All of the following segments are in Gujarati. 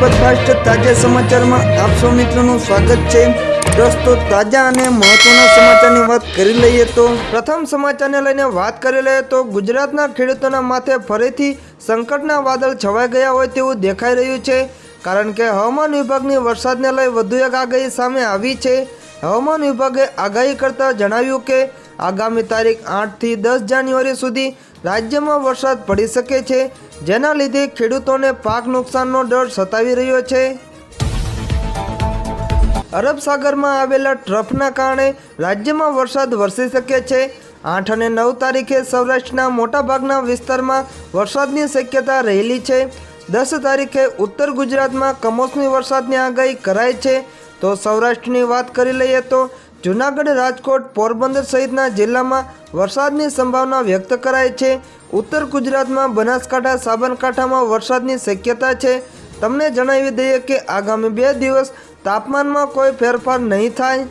સુપરફાસ્ટ તાજા સમાચારમાં આપ સૌ મિત્રોનું સ્વાગત છે। દોસ્તો તાજા અને મહત્વના સમાચારની વાત કરી લઈએ તો પ્રથમ સમાચારને લઈને વાત કરી લઈએ તો ગુજરાતના ખેડૂતોના માથે ફરીથી સંકટના વાદળ છવાઈ ગયા હોય તેવું દેખાઈ રહ્યું છે, કારણ કે હવામાન વિભાગની વરસાદને લઈ વધુ એક આગાહી સામે આવી છે। હવામાન વિભાગે આગાહી કરતા જણાવ્યું કે આગામી તારીખ 8 થી 10 જાન્યુઆરી સુધી રાજ્યમાં વરસાદ પડી શકે છે, જેના લીધે ખેડૂતોને પાક નુકસાનનો ડર સતાવી રહ્યો છે। અરબ સાગરમાં આવેલા ટ્રફના કારણે રાજ્યમાં વરસાદ વરસી શકે છે। 8 અને 9 તારીખે સૌરાષ્ટ્રના મોટાભાગના વિસ્તારમાં વરસાદની શક્યતા રહેલી છે। 10 તારીખે ઉત્તર ગુજરાતમાં કમોસમી વરસાદની આગાહી કરાઈ છે। તો સૌરાષ્ટ્રની વાત કરી લઈએ તો જૂનાગઢ, રાજકોટ, પોરબંદર સહિતના જિલ્લામાં વરસાદની સંભાવના વ્યક્ત કરાઈ છે। ઉત્તર ગુજરાતમાં બનાસકાંઠા, સાબરકાંઠામાં વરસાદની શક્યતા છે। તમને જણાવી દઈએ કે આગામી 2 દિવસ તાપમાનમાં કોઈ ફેરફાર નહીં થાય।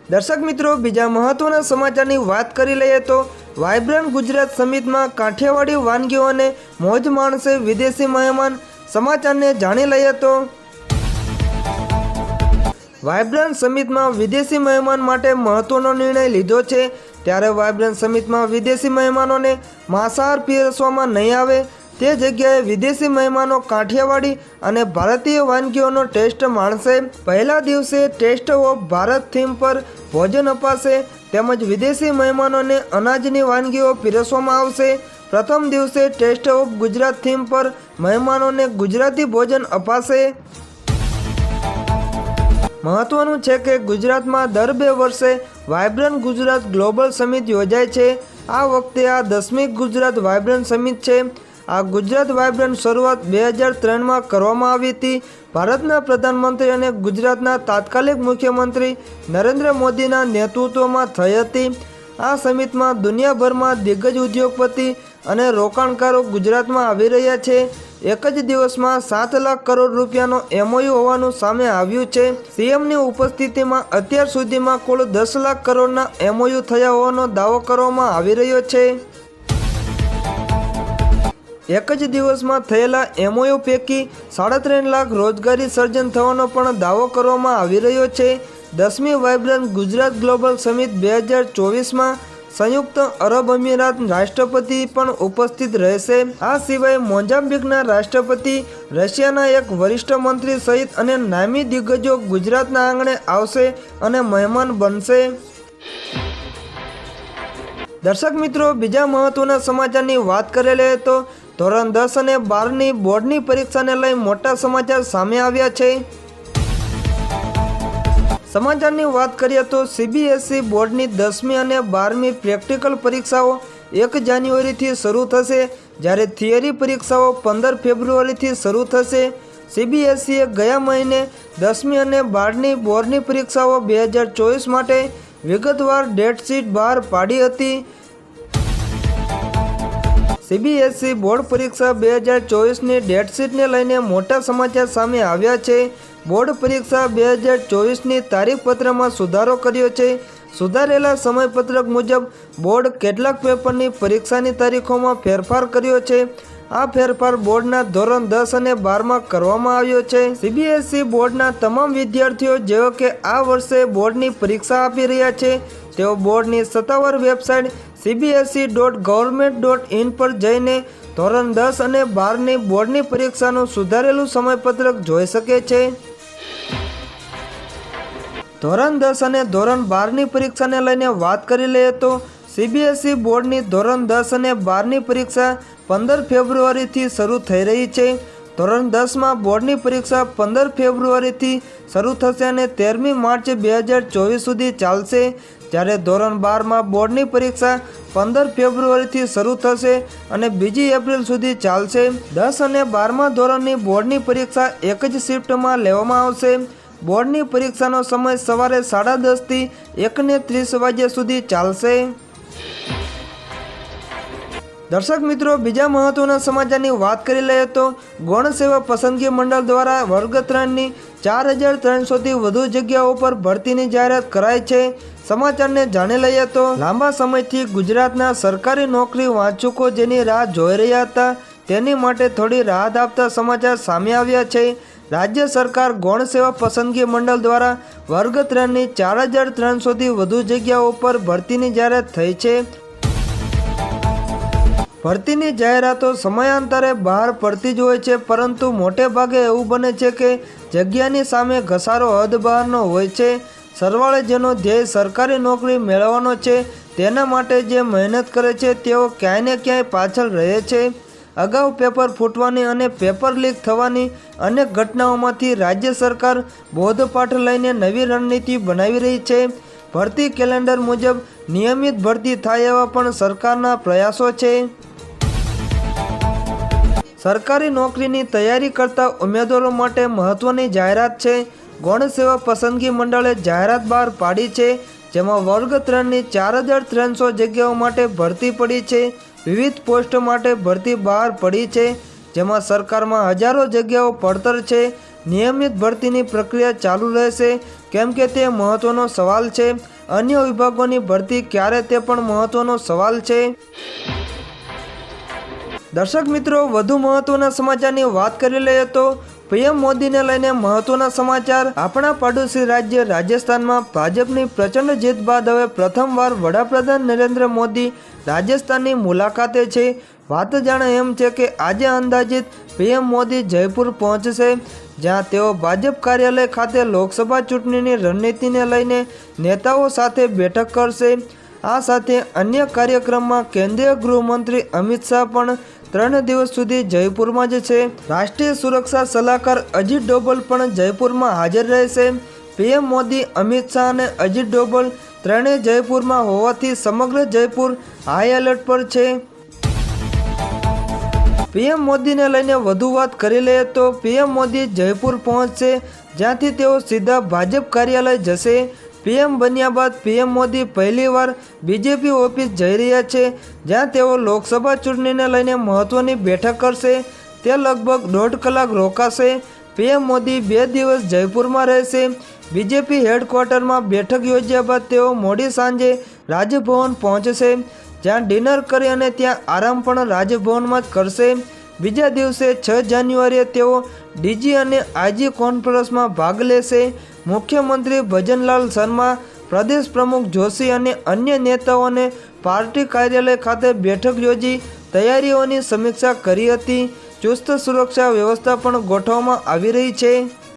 દર્શક મિત્રો, બીજા મહત્વના સમાચારની વાત કરી લઈએ તો વાઇબ્રન્ટ ગુજરાત સમિટમાં કાઠિયાવાડી વાનગીઓને મોજ માણશે વિદેશી મહેમાન। સમાચારને જાણી લઈએ તો વાઇબ્રન્ટ સમિટમાં વિદેશી મહેમાન માટે મહત્વનો નિર્ણય લીધો છે। ત્યારે વાઇબ્રન્ટ સમિટમાં વિદેશી મહેમાનોને માંસાહાર પીરસવામાં નહીં આવે, તે જગ્યાએ વિદેશી મહેમાનો કાઠિયાવાડી અને ભારતીય વાનગીઓનો ટેસ્ટ માણશે। પહેલા દિવસે ટેસ્ટ ઓફ ભારત થીમ પર ભોજન અપાશે, તેમજ વિદેશી મહેમાનોને અનાજની વાનગીઓ પીરસવામાં આવશે। પ્રથમ દિવસે ટેસ્ટ ઓફ ગુજરાત થીમ પર મહેમાનોને ગુજરાતી ભોજન અપાશે। મહત્વનું છે કે ગુજરાતમાં દર 2 વર્ષે વાઇબ્રન્ટ ગુજરાત ગ્લોબલ સમિટ યોજાય છે। આ વખતે આ 10મી ગુજરાત વાઇબ્રન્ટ સમિટ છે। આ ગુજરાત વાઇબ્રન્ટ શરૂઆત 2003માં કરવામાં આવી હતી। ભારતના પ્રધાનમંત્રી અને ગુજરાતના તાત્કાલિક મુખ્યમંત્રી નરેન્દ્ર મોદીના નેતૃત્વમાં થઈ હતી। આ સમિટમાં દુનિયાભરમાં દિગ્ગજ ઉદ્યોગપતિ અને રોકાણકારો ગુજરાતમાં આવી રહ્યા છે। એક જ દિવસમાં 7 લાખ કરોડ રૂપિયાનો એમઓયુ હોવાનું સામે આવ્યું છે। સીએમની ઉપસ્થિતિમાં અત્યાર સુધીમાં કુલ 10 લાખ કરોડના એમઓયુ થયા હોવાનો દાવો કરવામાં આવી રહ્યો છે। એક જ દિવસમાં થયેલા એમઓયુ પૈકી 3.5 લાખ રોજગારી સર્જન થવાનો પણ દાવો કરવામાં આવી રહ્યો છે। 10મી વાઇબ્રન્ટ ગુજરાત ગ્લોબલ સમિટ 2024માં સંયુક્ત અરબ અમીરાત રાષ્ટ્રપતિ પણ ઉપસ્થિત રહેશે। આ સિવાય મોઝામ્બિકના રાષ્ટ્રપતિ, રશિયાના એક વરિષ્ઠ મંત્રી સહિત અને નામી દિગ્ગજો ગુજરાતના આંગણે આવશે અને મહેમાન બનશે। દર્શક મિત્રો, બીજા મહત્વના સમાચારની વાત કરેલી તો ધોરણ 10 અને 12ની બોર્ડની પરીક્ષાને લઈ મોટા સમાચાર સામે આવ્યા છે। સમાચારની વાત કરીએ તો સીબીએસઈ બોર્ડની 10મી અને 12મી પ્રેક્ટિકલ પરીક્ષાઓ 1 જાન્યુઆરીથી શરૂ થશે, જ્યારે થિયરી પરીક્ષાઓ 15 ફેબ્રુઆરીથી શરૂ થશે। સીબીએસઈએ ગયા મહિને 10મી અને 12ની બોર્ડની પરીક્ષાઓ 2024 માટે વિગતવાર ડેટશીટ બહાર પાડી હતી। સીબીએસઈ બોર્ડ પરીક્ષા 2024ની ડેટશીટને લઈને મોટા સમાચાર સામે આવ્યા છે। બોર્ડ પરીક્ષા 2024ની તારીખપત્રમાં સુધારો કર્યો છે। સુધારેલા સમયપત્રક મુજબ બોર્ડ કેટલાક પેપરની પરીક્ષાની તારીખોમાં ફેરફાર કર્યો છે। આ ફેરફાર બોર્ડના ધોરણ 10 અને 12માં કરવામાં આવ્યો છે। સીબીએસઈ બોર્ડના તમામ વિદ્યાર્થીઓ જેઓ કે આ વર્ષે બોર્ડની પરીક્ષા આપી રહ્યા છે, તેઓ બોર્ડની સત્તાવાર વેબસાઇટ cbse.government.in પર જઈને ધોરણ 10 અને 12ની બોર્ડની પરીક્ષાનું સુધારેલું સમયપત્રક જોઈ શકે છે। ધોરણ 10 અને ધોરણ 12ની પરીક્ષાને લઈને વાત કરી લઈએ તો સીબીએસઈ બોર્ડની ધોરણ 10 અને 12ની પરીક્ષા 15 ફેબ્રુઆરીથી શરૂ થઈ રહી છે। ધોરણ 10માં બોર્ડની પરીક્ષા 15 ફેબ્રુઆરીથી શરૂ થશે અને 13મી માર્ચ 2024 સુધી ચાલશે, જ્યારે ધોરણ 12માં બોર્ડની પરીક્ષા 15 ફેબ્રુઆરીથી શરૂ થશે અને 2 એપ્રિલ સુધી ચાલશે। 10 અને 12મા ધોરણની બોર્ડની પરીક્ષા એક જ શિફ્ટમાં લેવામાં આવશે। બોર્ડની પરીક્ષાનો સમય સવારે 10:30 થી 1:30 વાગ્યા સુધી ચાલશે। દર્શક મિત્રો, બીજા મહત્વના સમાચારની વાત કરી લઈએ તો ગૌણ સેવા પસંદગી મંડળ દ્વારા વર્ગ 3ની 4300થી વધુ જગ્યાઓ પર ભરતીની જાહેરાત કરાઈ છે। સમાચારને જાણી લઈએ તો લાંબા સમયથી ગુજરાતના સરકારી નોકરી વાંચુકો જેની રાહ જોઈ રહ્યા હતા, તેની માટે થોડી રાહત આપતા સમાચાર સામે આવ્યા છે। રાજ્ય સરકાર ગૌણ સેવા પસંદગી મંડળ દ્વારા વર્ગ 3ની 4300થી વધુ જગ્યાઓ પર ભરતીની જાહેરાત થઈ છે। ભરતીની જાહેરાતો સમયાંતરે બહાર પડતી જ હોય છે, પરંતુ મોટે ભાગે એવું બને છે કે જગ્યાની સામે ઘસારો હદ બહારનો હોય છે। સરવાળે જેનો ધ્યેય સરકારી નોકરી મેળવવાનો છે, તેના માટે જે મહેનત કરે છે તેઓ ક્યાંય ને ક્યાંય પાછળ રહે છે। અગાઉ પેપર ફૂટવાની અને પેપર લીક થવાની અનેક ઘટનાઓમાંથી રાજ્ય સરકાર બોધપાઠ લઈને નવી રણનીતિ બનાવી રહી છે। ભરતી કેલેન્ડર મુજબ નિયમિત ભરતી થાય એવા પણ સરકારના પ્રયાસો છે। સરકારી નોકરીની તૈયારી કરતા ઉમેદવારો માટે મહત્વની જાહેરાત છે। ગૌણ સેવા પસંદગી મંડળે જાહેરાત બહાર પાડી છે, જેમાં વર્ગ 3ની 4300 જગ્યાઓ માટે ભરતી પડી છે। વિવિધ પોસ્ટ માટે ભરતી બહાર પડી છે, જેમાં સરકારમાં હજારો જગ્યાઓ પડતર છે। નિયમિત ભરતીની પ્રક્રિયા ચાલુ રહેશે, કેમ કે તે મહત્વનો સવાલ છે। અન્ય વિભાગોની ભરતી ક્યારે તે પણ મહત્વનો સવાલ છે। દર્શક મિત્રો, વધુ મહત્વના સમાચારની વાત કરી લઈએ તો પીએમ મોદીને લઈને મહત્વના સમાચાર। આપણા પાડોશી રાજ્ય રાજસ્થાનમાં ભાજપની પ્રચંડ જીત બાદ હવે પ્રથમવાર વડાપ્રધાન નરેન્દ્ર મોદી રાજસ્થાનની મુલાકાતે છે। વાત જાણે એમ છે કે આજે અંદાજિત પીએમ મોદી જયપુર પહોંચશે, જ્યાં તેઓ ભાજપ કાર્યાલય ખાતે લોકસભા ચૂંટણીની રણનીતિને લઈને નેતાઓ સાથે બેઠક કરશે। આ સાથે અન્ય કાર્યક્રમમાં કેન્દ્રીય ગૃહમંત્રી અમિત શાહ પણ 3 દિવસ સુધી જયપુરમાં જ છે। રાષ્ટ્રીય સુરક્ષા સલાહકાર અજીત ડોભાલ પણ જયપુરમાં હાજર રહેશે। પીએમ મોદી, અમિત શાહ અને અજીત ડોભાલ ત્રણેય જયપુરમાં હોવાથી સમગ્ર જયપુર હાઈ એલર્ટ પર છે। પીએમ મોદીને લઈને વધુ વાત કરી લઈએ તો પીએમ મોદી જયપુર પહોંચશે, જ્યાંથી તેઓ સીધા ભાજપ કાર્યાલય જશે। પીએમ બન્યા બાદ પીએમ મોદી પહેલીવાર બીજેપી ઓફિસ જઈ રહ્યા છે, જ્યાં તેઓ લોકસભા ચૂંટણીને લઈને મહત્વની બેઠક કરશે। તે લગભગ 1.5 કલાક રોકાશે। પીએમ મોદી 2 દિવસ જયપુરમાં રહેશે। બીજેપી હેડક્વાર્ટરમાં બેઠક યોજ્યા બાદ તેઓ મોડી સાંજે રાજભવન પહોંચશે, જ્યાં ડિનર કરી અને ત્યાં આરામ પણ રાજભવનમાં જ કરશે। બીજા દિવસે 6 જાન્યુઆરીએ તેઓ ડીજી અને આઈજી કોન્ફરન્સમાં ભાગ લેશે। મુખ્યમંત્રી ભજનલાલ શર્મા, પ્રદેશ પ્રમુખ જોશી અને અન્ય નેતાઓને પાર્ટી કાર્યાલય ખાતે બેઠક યોજી તૈયારીઓની સમીક્ષા કરી હતી। ચુસ્ત સુરક્ષા વ્યવસ્થા પણ ગોઠવવામાં આવી રહી છે।